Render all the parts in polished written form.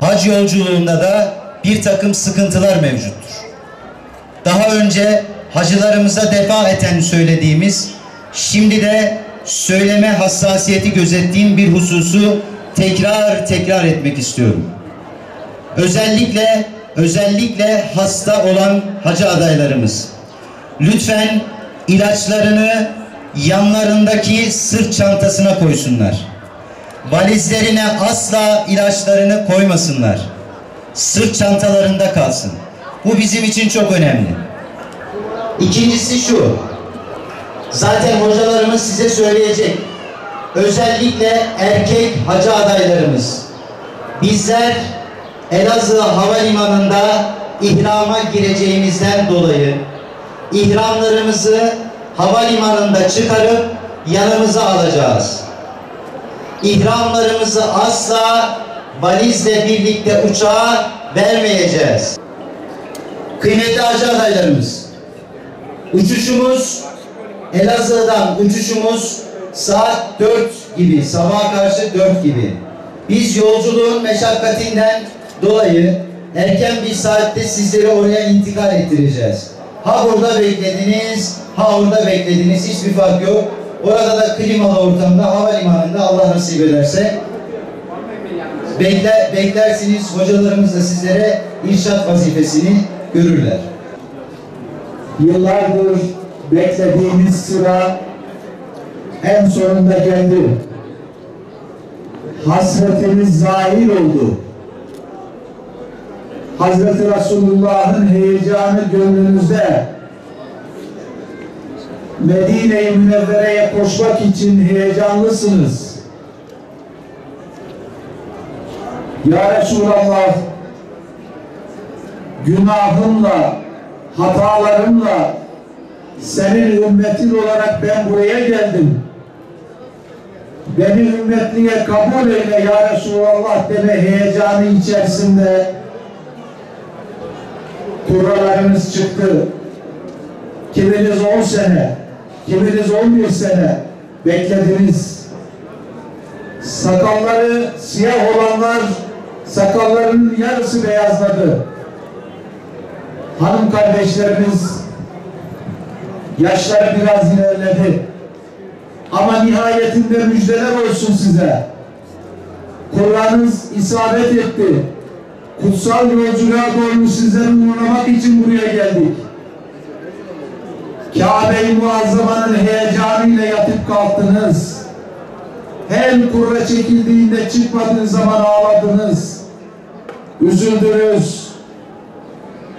Hac yolculuğunda da bir takım sıkıntılar mevcuttur. Daha önce hacılarımıza defaten söylediğimiz, şimdi de söyleme hassasiyeti gözettiğim bir hususu tekrar etmek istiyorum. Özellikle hasta olan hacı adaylarımız, lütfen ilaçlarını yanlarındaki sırt çantasına koysunlar. Valizlerine asla ilaçlarını koymasınlar. Sırt çantalarında kalsın. Bu bizim için çok önemli. İkincisi şu. Zaten hocalarımız size söyleyecek. Özellikle erkek hacı adaylarımız. Bizler Elazığ Havalimanı'nda ihrama gireceğimizden dolayı ihramlarımızı havalimanında çıkarıp yanımıza alacağız. İhramlarımızı asla valizle birlikte uçağa vermeyeceğiz. Kıymetli hacı adaylarımız, uçuşumuz saat 4 gibi, sabaha karşı 4 gibi. Biz yolculuğun meşakkatinden dolayı erken bir saatte sizleri oraya intikal ettireceğiz. Ha burada beklediniz, ha orada beklediniz, hiçbir fark yok. Orada da klimalı ortamda, havalimanında Allah nasip ederse beklersiniz. Hocalarımız da sizlere irşat vazifesini görürler. Yıllardır beklediğimiz sıra en sonunda geldi. Hasretimiz zahir oldu. Hazreti Resulullah'ın heyecanı gönlünüzde. Medine-i Münevvere'ye koşmak için heyecanlısınız. Ya Resulallah, günahımla, hatalarımla senin ümmetin olarak ben buraya geldim. Beni ümmetliğe kabul eyle ya Resulallah deme heyecanı içerisinde kurallarınız çıktı. Kiminiz 10 sene, kiminiz 11 sene beklediniz. Sakalları siyah olanlar sakallarının yarısı beyazladı. Hanım kardeşlerimiz yaşları biraz ilerledi. Ama nihayetinde müjdeler olsun size. Kur'an'ınız isabet etti. Kutsal yolculuğa doğru sizleri uğurlamak için buraya geldik. Kabe-i Muazzama'nın heyecanıyla yatıp kalktınız. Her kurra çekildiğinde çıkmadığınız zaman ağladınız. Üzüldünüz.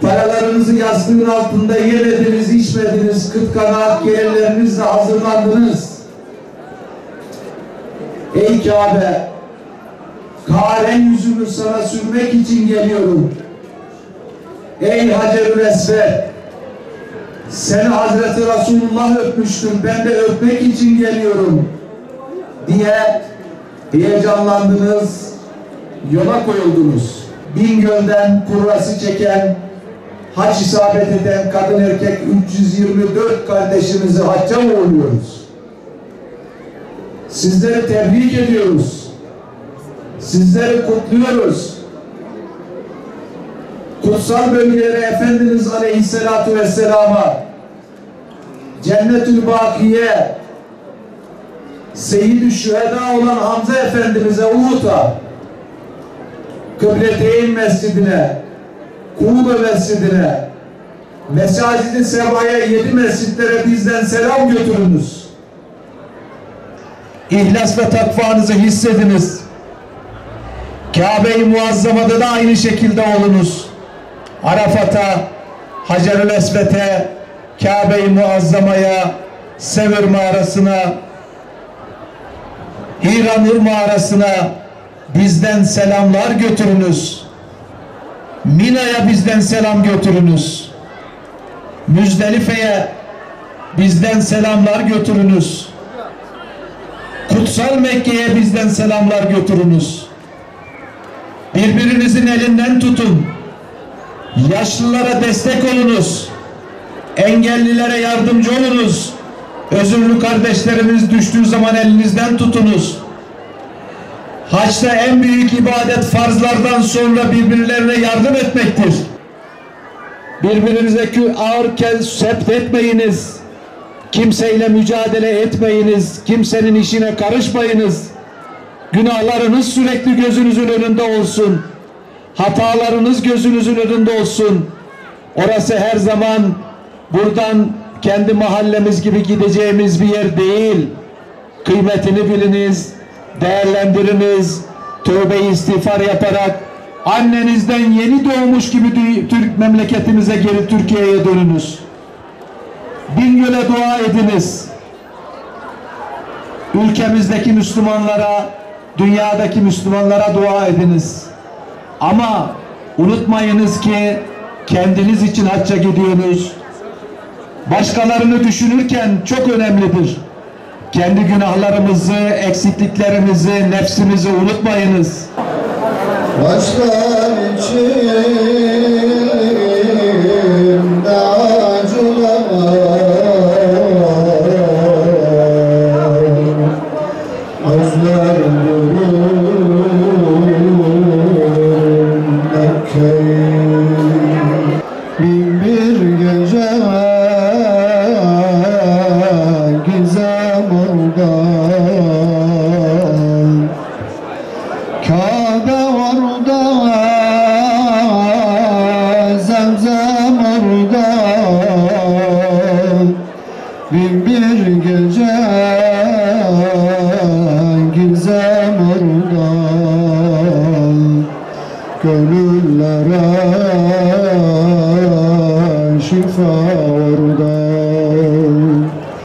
Paralarınızı yastığın altında yemediniz, içmediniz. Kıt kanaat yerlerinizle hazırlandınız. Ey Kabe, karen yüzümü sana sürmek için geliyorum. Ey Hacer-ül Esved, seni Hazreti Resulullah öpmüştüm, ben de öpmek için geliyorum diye heyecanlandınız, yola koyuldunuz. Bingöl'den kurrası çeken, hac isabet eden kadın erkek 324 kardeşimizi hacca uğurluyoruz. Sizleri tebrik ediyoruz. Sizleri kutluyoruz. Kutsal bölgelere Efendimiz Aleyhisselatü Vesselam'a Cennetül Bakiye Seyyid-i Şüheda olan Hamza Efendimiz'e, Uhud'a, Kıbleteyn Mescidine, Kuğbe Mescidine, Mesacid-i Seba'ya, 7 mescitlere bizden selam götürünüz. İhlas ve takvanızı hissediniz. Kabe-i Muazzama'da da aynı şekilde olunuz. Arafat'a, Hacer-ül Esved'e, Kabe-i Muazzama'ya, Sevr mağarasına, Hira-Nur mağarasına bizden selamlar götürünüz. Mina'ya bizden selam götürünüz. Müzdelife'ye bizden selamlar götürünüz. Kutsal Mekke'ye bizden selamlar götürünüz. Birbirinizin elinden tutun. Yaşlılara destek olunuz. Engellilere yardımcı olunuz. Özürlü kardeşlerimiz düştüğü zaman elinizden tutunuz. Haçta en büyük ibadet farzlardan sonra birbirlerine yardım etmektir. Birbirinize ağırken sept etmeyiniz. Kimseyle mücadele etmeyiniz. Kimsenin işine karışmayınız. Günahlarınız sürekli gözünüzün önünde olsun. Hatalarınız gözünüzün önünde olsun. Orası her zaman buradan kendi mahallemiz gibi gideceğimiz bir yer değil. Kıymetini biliniz, değerlendiriniz, tövbe istiğfar yaparak annenizden yeni doğmuş gibi Türk memleketinize, geri Türkiye'ye dönünüz. Bingöl'e dua ediniz. Ülkemizdeki Müslümanlara, dünyadaki Müslümanlara dua ediniz. Ama unutmayınız ki kendiniz için hacca gidiyorsunuz. Başkalarını düşünürken çok önemlidir. Kendi günahlarımızı, eksikliklerimizi, nefsimizi unutmayınız. Başlar içimde acılar, gözler bin bir gece gizem orada, Kabe orada, Zemzem orada, bin bir gece gizem orada, gönüllere şifa orada.